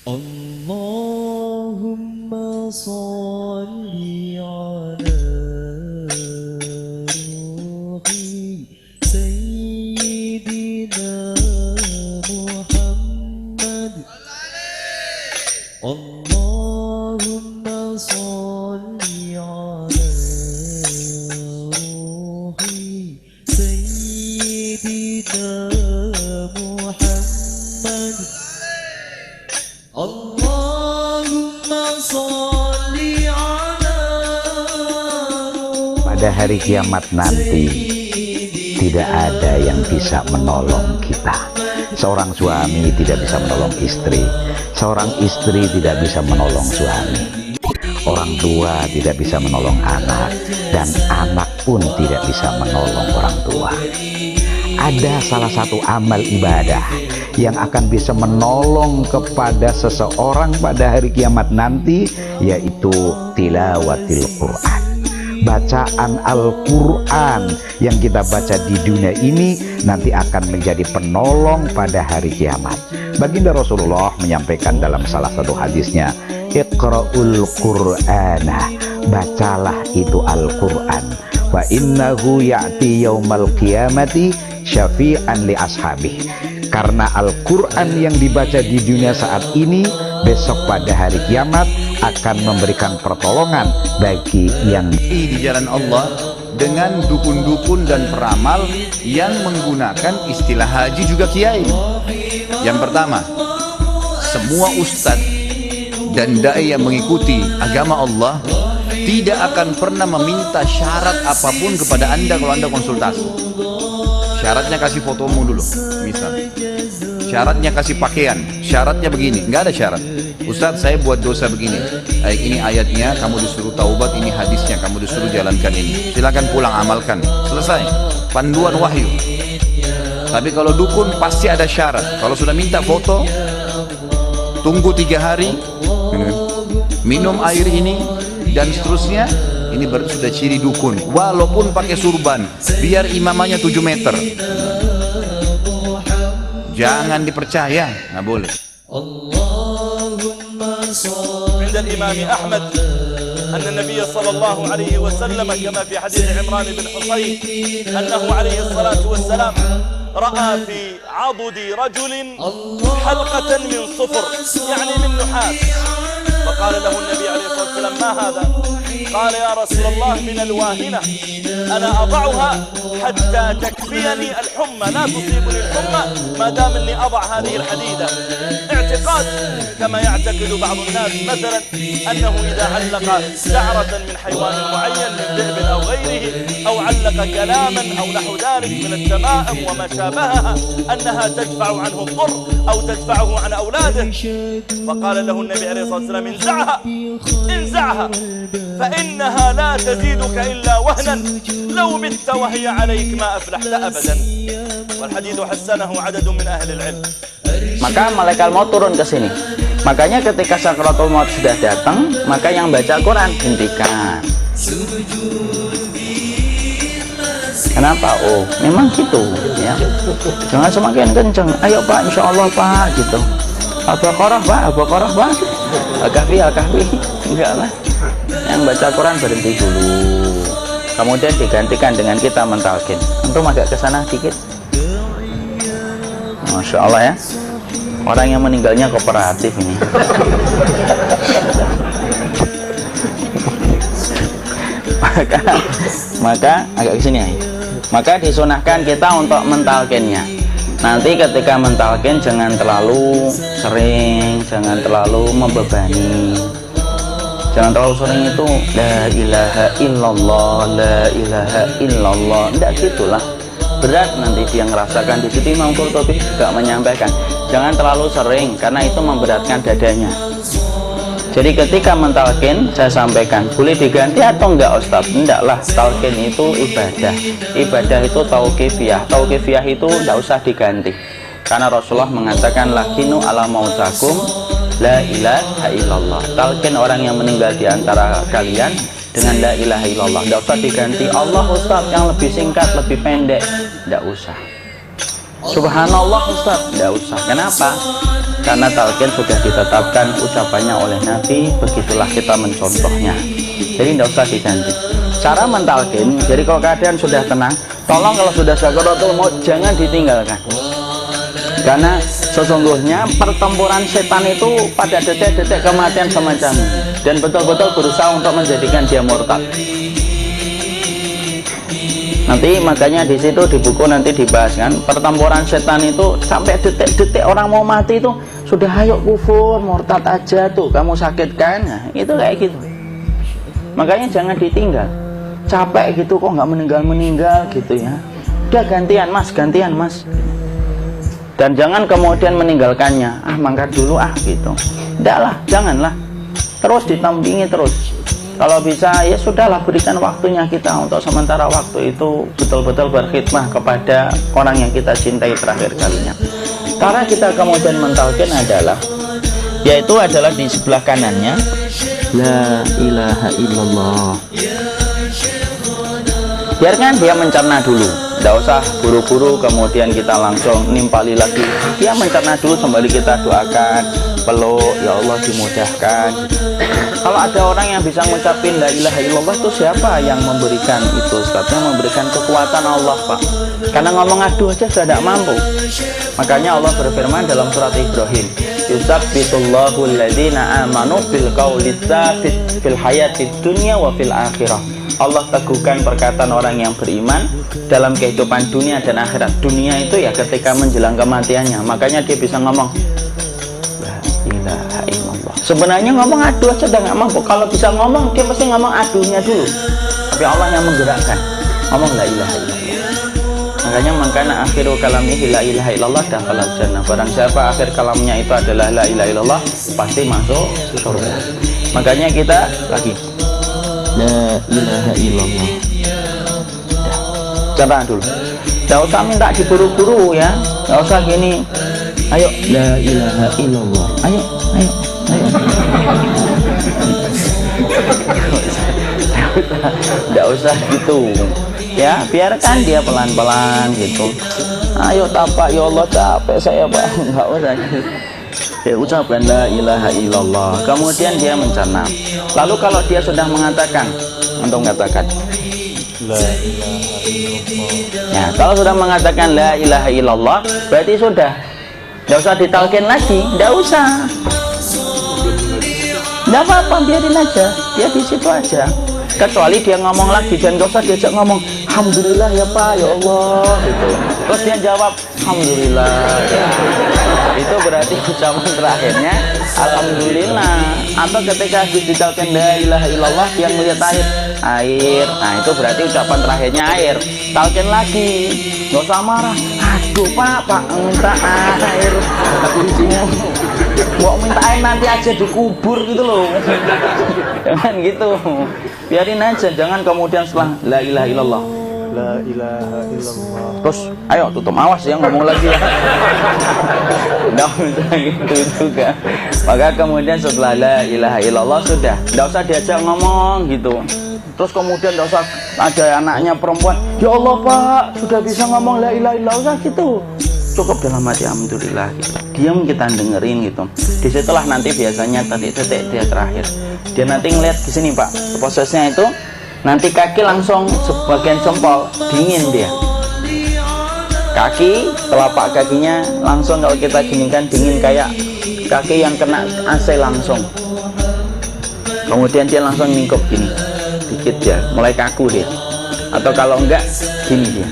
Allahumma sholli ala ruhi Sayyidina Muhammad. Allahumma sholli ala ruhi Sayyidina Muhammad. Allahumma sholli ala pada hari kiamat nanti tidak ada yang bisa menolong kita. Seorang suami tidak bisa menolong istri, seorang istri tidak bisa menolong suami, orang tua tidak bisa menolong anak, dan anak pun tidak bisa menolong orang tua. Ada salah satu amal ibadah yang akan bisa menolong kepada seseorang pada hari kiamat nanti, yaitu tilawatil Quran. Bacaan Al-Quran yang kita baca di dunia ini nanti akan menjadi penolong pada hari kiamat. Baginda Rasulullah menyampaikan dalam salah satu hadisnya, Iqra'ul Qur'ana, bacalah itu Al-Quran, wa innahu ya'ti yaumal qiyamati syafi'an li ashabih. Karena Al-Quran yang dibaca di dunia saat ini, besok pada hari kiamat akan memberikan pertolongan bagi yang di jalan Allah dengan dukun-dukun dan peramal yang menggunakan istilah haji juga kiai. Yang pertama, semua ustadz dan dai yang mengikuti agama Allah tidak akan pernah meminta syarat apapun kepada Anda kalau Anda konsultasi. Syaratnya kasih fotomu dulu, misal. Syaratnya kasih pakaian, syaratnya begini, nggak ada syarat. Ustadz, saya buat dosa begini, ini ayatnya, kamu disuruh taubat, ini hadisnya, kamu disuruh jalankan ini. Silakan pulang, amalkan, selesai. Panduan wahyu. Tapi kalau dukun pasti ada syarat. Kalau sudah minta foto, tunggu 3 hari, minum air ini, dan seterusnya. Ini baru sudah ciri dukun. Walaupun pakai surban, biar imamannya 7 meter. Jangan dipercaya, nggak boleh. عند الإمام أحمد أن النبي صلى الله عليه وسلم كما في حديث عمران بن حصين أنه عليه الصلاة والسلام رأى في عضد رجل حلقة من صفر يعني من نحاس، فقال له النبي عليه الصلاة والسلام ما هذا؟ قال يا رسول الله من الواهنة، أنا أضعها حتى تكفيني الحمى، لا تصيبني الحمى ما دام أني أضع هذه الحديدة. اعتقاد كما يعتقد بعض الناس مثلا أنه إذا علق شعرة من حيوان معين من ذئب أو غيره، أو علق كلاما أو نحو ذلك من التمائم وما شابهها، أنها تدفع عنه الضر أو تدفعه عن أولاده. فقال له النبي عليه الصلاة والسلام انزعها، انزعها فإنها لا تزيدك إلا وهنا، لو مت وهي عليك ما أفلحت أبدا. والحديث حسنه عدد من أهل العلم. Maka malaikat maut turun ke sini. Makanya ketika sakratul maut sudah datang, maka yang baca Quran hentikan. Kenapa? Oh, memang gitu ya. Jangan semakin kenceng. Ayo Pak, insya Allah Pak, gitu. Al-Baqarah Pak, Al-Baqarah Pak. Al-Kahfi, Al-Kahfi. Enggak lah. Yang baca Quran berhenti dulu. Kemudian digantikan dengan kita mentalkin. Untuk agak ke sana dikit. Masya Allah ya. Orang yang meninggalnya kooperatif ini. maka agak kesini ya. Maka disunahkan kita untuk mentalkinnya. Nanti ketika mentalkin jangan terlalu sering, jangan terlalu membebani. Jangan terlalu sering itu la ilaha illallah, la ilaha illallah. Enggak gitulah. Berat nanti dia ngerasakan. Di situ Imam Qurtubi juga menyampaikan jangan terlalu sering karena itu memberatkan dadanya. Jadi ketika mentalkin saya sampaikan boleh diganti atau enggak Ustaz? Enggaklah, talkin itu ibadah. Ibadah itu tauqifiyah. Tauqifiyah itu enggak usah diganti. Karena Rasulullah mengatakan lakinu ala mautakum la ilaha illallah. Talkin orang yang meninggal di antara kalian dengan la ilaha illallah. Enggak usah diganti Allah Ustaz yang lebih singkat, lebih pendek. Enggak usah. Subhanallah Ustaz, enggak usah. Kenapa? karena talqin sudah ditetapkan ucapannya oleh Nabi, begitulah kita mencontohnya. Jadi tidak usah diganti cara mentalkin. Jadi kalau keadaan sudah tenang, tolong kalau sudah sakaratul maut jangan ditinggalkan, karena sesungguhnya pertempuran setan itu pada detik-detik kematian semacam ini, dan betul-betul berusaha untuk menjadikan dia murtad. Nanti makanya di situ di buku nanti dibahas kan, pertempuran setan itu sampai detik-detik orang mau mati itu sudah ayo kufur murtad aja tuh, kamu sakit kan, nah, itu kayak gitu. Makanya jangan ditinggal, capek gitu kok nggak meninggal gitu ya, udah gantian mas, dan jangan kemudian meninggalkannya, mangkat dulu gitu, enggak lah, janganlah, terus ditampingi terus. Kalau bisa ya sudahlah, berikan waktunya kita untuk sementara waktu itu betul-betul berkhidmah kepada orang yang kita cintai terakhir kalinya. Cara kita kemudian mentalkin adalah, yaitu adalah di sebelah kanannya la ilaha illallah. Biarkan dia mencerna dulu, tidak usah buru-buru kemudian kita langsung nimpali lagi. Dia mencerna dulu, sembari kita doakan, peluk, ya Allah dimudahkan. Kalau ada orang yang bisa mengucapin la ilaha illallah itu siapa yang memberikan itu? Sebabnya memberikan kekuatan Allah, Pak. Karena ngomong aduh aja sudah tidak mampu. Makanya Allah berfirman dalam surat Ibrahim, yusabbitullahu alladhina amanu bil qawli tsabit fil hayatid dunya wa fil akhirah. Allah teguhkan perkataan orang yang beriman dalam kehidupan dunia dan akhirat. Dunia itu ya ketika menjelang kematiannya. Makanya dia bisa ngomong la ilaha illallah. Sebenarnya ngomong aduh aja udah nggak mampu. Kalau bisa ngomong, dia pasti ngomong aduhnya dulu. Tapi Allah yang menggerakkan, ngomong la ilaha illallah. Makanya makana akhiru kalamihi la ilaha illallah dakhala jannah. Barang siapa akhir kalamnya itu adalah la ilaha illallah, pasti masuk surga. Makanya kita lagi la ilaha illallah. Cerah dulu. Tidak usah minta diburu-buru ya. Tidak usah gini. Ayo la ilaha illallah. Ayo. Tidak usah gitu. Ya, biarkan dia pelan-pelan gitu. Ayo tapak, ya Allah capek saya Pak. Enggak usah. Ya, ucapkan la ilaha illallah. Kemudian dia mencerna. Lalu kalau dia sudah mengatakan, untuk mengatakan la ilaha illallah. Ya, kalau sudah mengatakan la ilaha illallah, berarti sudah. Enggak usah ditalkin lagi, enggak usah. Enggak apa-apa, biarin aja. Dia di situ aja. Kecuali dia ngomong lagi, dan gak usah diajak ngomong alhamdulillah ya Pak, ya Allah gitu. Terus dia jawab alhamdulillah ya. Itu berarti ucapan terakhirnya alhamdulillah. Atau ketika diucapkan la ilaha illallah, dia melihat air, nah itu berarti ucapan terakhirnya air. Talkin lagi, gak usah marah, aduh Pak minta air, mau minta air nanti aja dikubur gitu loh. Jangan gitu, biarin aja. Jangan kemudian setelah la ilaha illallah, la ilaha illallah, terus ayo tutup, awas ya ngomong lagi ya. Nggak usah gitu juga. Maka kemudian setelah la ilaha illallah sudah, nggak usah diajak ngomong gitu. Terus kemudian nggak usah ada anaknya perempuan, ya Allah Pak sudah bisa ngomong la ilaha illallah gitu. Cukup dalam hati alhamdulillah gitu. Diam, kita dengerin gitu. Disitulah nanti biasanya detik dia terakhir, dia nanti ngeliat di sini Pak, prosesnya itu nanti kaki langsung sebagian jempol dingin, dia kaki telapak kakinya langsung, kalau kita dinginkan dingin kayak kaki yang kena AC langsung. Kemudian dia langsung ningkup gini dikit, ya mulai kaku dia. Atau kalau enggak gini, dia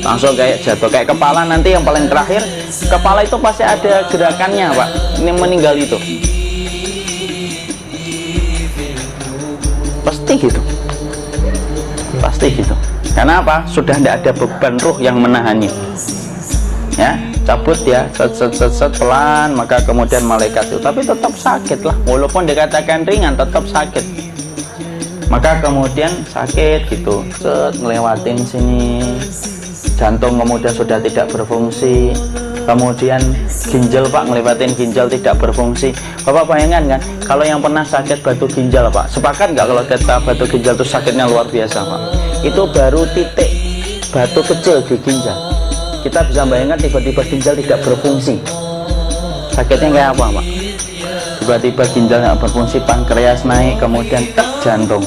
langsung kayak jatuh, kayak kepala nanti yang paling terakhir. Kepala itu pasti ada gerakannya Pak, ini meninggal itu pasti gitu. Karena apa? Sudah tidak ada beban ruh yang menahannya. Ya, cabut ya, set pelan, maka kemudian malaikat itu, tapi tetap sakit lah, walaupun dikatakan ringan tetap sakit. Maka kemudian sakit gitu, ngelewatin sini, jantung kemudian sudah tidak berfungsi. Kemudian ginjal Pak, ngelewatin ginjal tidak berfungsi. Bapak bayangkan kan, kalau yang pernah sakit batu ginjal Pak, sepakat nggak kalau kita batu ginjal itu sakitnya luar biasa Pak? Itu baru titik batu kecil di ginjal. Kita bisa bayangkan tiba-tiba ginjal tidak berfungsi. Sakitnya kayak apa Pak? Tiba-tiba ginjal nggak berfungsi, pankreas naik, kemudian tek jantung.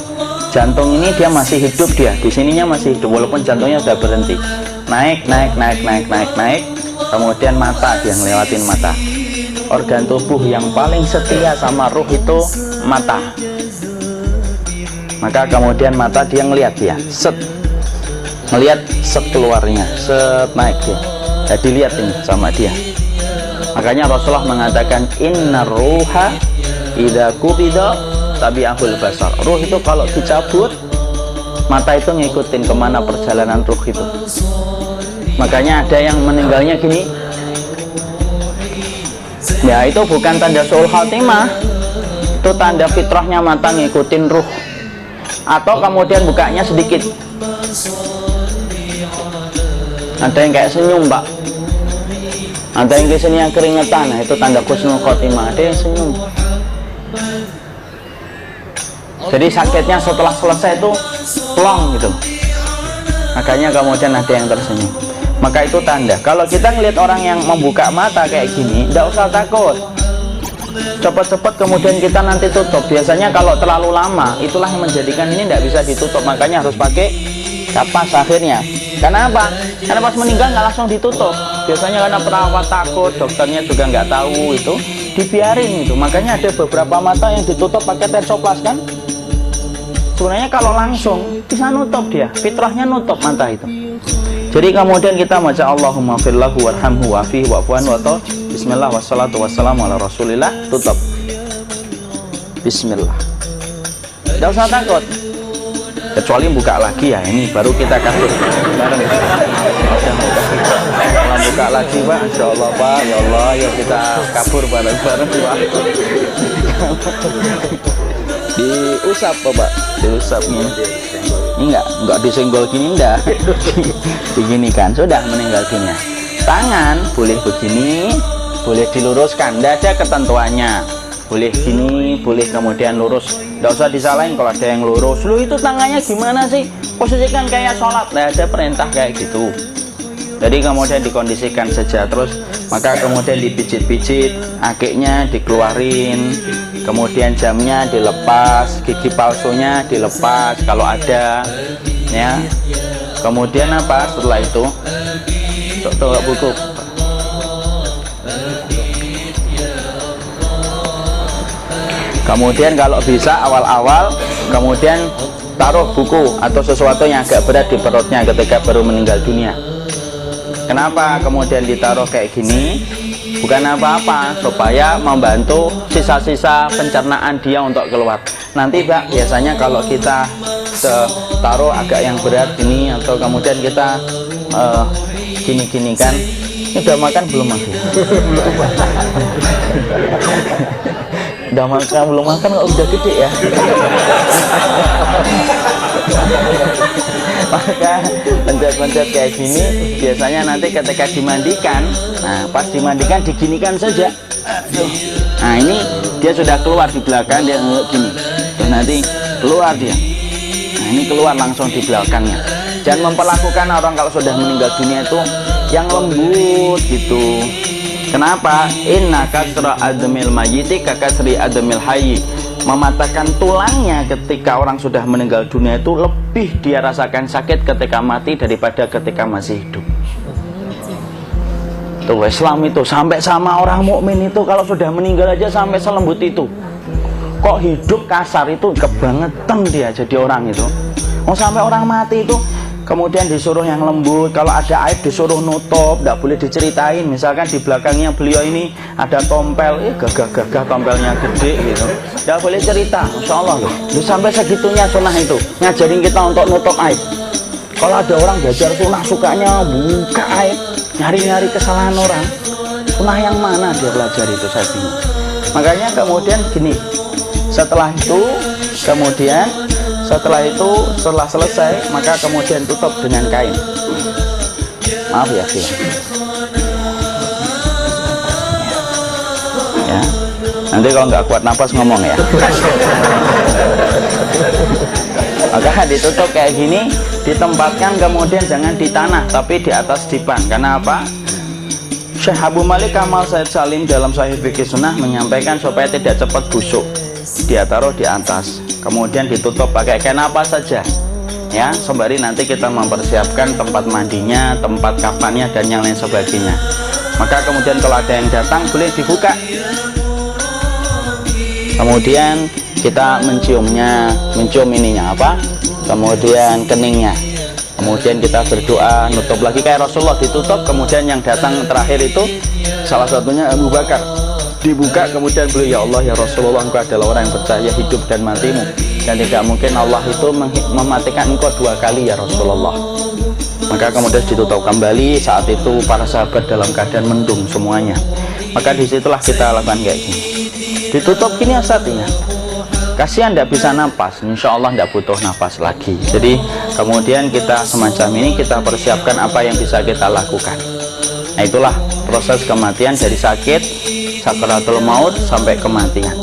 Jantung ini dia masih hidup, dia di sininya masih hidup walaupun jantungnya sudah berhenti. Naik, kemudian mata, dia ngelewatin mata. Organ tubuh yang paling setia sama ruh itu mata. Maka kemudian mata dia ngelihat, dia set, ngelihat set keluarnya, set naik dia. Jadi lihat ini sama dia. Makanya Rasulullah mengatakan inna ruha idza qubida tabi'ahul basar. Ruh itu kalau dicabut, mata itu ngikutin kemana perjalanan ruh itu. Makanya ada yang meninggalnya gini. Ya itu bukan tanda su'ul khatimah, itu tanda fitrahnya mata ngikutin ruh. Atau kemudian bukanya sedikit. Ada yang kayak senyum Pak, ada yang kesini yang keringetan, nah itu tanda husnul khotimah. Ada yang senyum. Jadi sakitnya setelah selesai itu plong gitu. Makanya kemudian ada yang tersenyum. Maka itu tanda. Kalau kita ngelihat orang yang membuka mata kayak gini, tidak usah takut. Cepat-cepat kemudian kita nanti tutup. Biasanya kalau terlalu lama, itulah yang menjadikan ini tidak bisa ditutup. Makanya harus pakai kapas akhirnya. Karena apa? Karena pas meninggal nggak langsung ditutup. Biasanya karena perawat takut, dokternya juga nggak tahu, itu dibiarin itu. Makanya ada beberapa mata yang ditutup pakai tersoplas kan. Sebenarnya kalau langsung bisa nutup dia, fitrahnya nutup mata itu. Jadi kemudian kita baca Allahumma firlahu warhamhu wa'afihi wa'fu'an wa ta. Bismillah wassalatu wassalamu ala rasulillah, tutup. Bismillah. Tidak usah takut. Kecuali buka lagi ya, ini baru kita kasih bareng. Kalau buka lagi Pak, insya Allah Pak, ya Allah, ya kita kabur bareng-bareng Pak. Diusap Pak, diusap ini. Ini enggak disenggol gini, enggak. Begini kan, sudah meninggal dunia. Tangan boleh begini, boleh diluruskan, tidak ada ketentuannya. Boleh gini, boleh kemudian lurus. Tidak usah disalahin kalau ada yang lurus. Lu itu tangannya gimana sih? Posisikan kayak sholat. Tidak ada perintah kayak gitu. Jadi kemudian dikondisikan saja. Terus maka kemudian dipijit-pijit, akiknya dikeluarin, kemudian jamnya dilepas, gigi palsunya dilepas kalau ada, ya. Kemudian apa? Setelah itu, coba buku. Kemudian kalau bisa awal-awal kemudian taruh buku atau sesuatu yang agak berat di perutnya ketika baru meninggal dunia. Kenapa kemudian ditaruh kayak gini? Bukan apa-apa, supaya membantu sisa-sisa pencernaan dia untuk keluar. Nanti Pak, biasanya kalau kita taruh agak yang berat ini, atau kemudian kita gini-gini kan, ini udah makan belum Mas? Udah makan belum makan kok udah gede ya. Maka pencet-pencet kayak gini biasanya nanti ketika dimandikan, nah pas dimandikan diginikan saja. Nah ini dia sudah keluar di belakang, dia gini, terus nanti keluar dia. Nah ini keluar langsung di belakangnya. Jangan memperlakukan orang kalau sudah meninggal dunia itu yang lembut gitu. Kenapa? Inna kasra admil mayyiti kakasri admil hayyi. Mematahkan tulangnya ketika orang sudah meninggal dunia itu lebih dia rasakan sakit ketika mati daripada ketika masih hidup. Tuh Islam itu sampai sama orang mukmin itu kalau sudah meninggal aja sampai selembut itu. Kok hidup kasar itu kebangetan dia jadi orang itu. Oh sampai orang mati itu kemudian disuruh yang lembut, kalau ada aib disuruh nutup, tidak boleh diceritain. Misalkan di belakangnya beliau ini ada tompel, gagah-gagah tompelnya gede gitu, tidak boleh cerita. Masya Allah loh, sampai segitunya sunnah itu ngajarin kita untuk nutup aib. Kalau ada orang belajar sunnah sukanya buka aib, nyari-nyari kesalahan orang, sunnah yang mana dia belajar itu, saya bingung. Makanya kemudian gini, setelah selesai maka kemudian tutup dengan kain. Maaf ya ya, nanti kalau nggak kuat napas ngomong ya. Maka ditutup kayak gini, ditempatkan kemudian jangan di tanah tapi di atas dipan. Karena apa? Syekh Abu Malik Kamal Said Salim dalam Sahih Fikih Sunnah menyampaikan supaya tidak cepat busuk, dia taruh di atas, kemudian ditutup pakai kain apa saja ya, sembari nanti kita mempersiapkan tempat mandinya, tempat kafannya, dan yang lain sebagainya. Maka kemudian kalau ada yang datang boleh dibuka, kemudian kita menciumnya, mencium ininya apa, kemudian keningnya, kemudian kita berdoa, nutup lagi kayak Rasulullah, ditutup, kemudian yang datang terakhir itu salah satunya Abu Bakar, dibuka, kemudian beliau, ya Allah ya Rasulullah, engkau adalah orang yang percaya hidup dan matimu, dan tidak mungkin Allah itu mematikan engkau 2 kali ya Rasulullah. Maka kemudian ditutup kembali. Saat itu para sahabat dalam keadaan mendung semuanya. Maka disitulah kita lakukan kayak gini, ditutup gini asatinya, kasihan tidak bisa nafas, insya Allah tidak butuh nafas lagi. Jadi kemudian kita semacam ini, kita persiapkan apa yang bisa kita lakukan. Nah itulah proses kematian, dari sakit, sakaratul maut sampai kematian.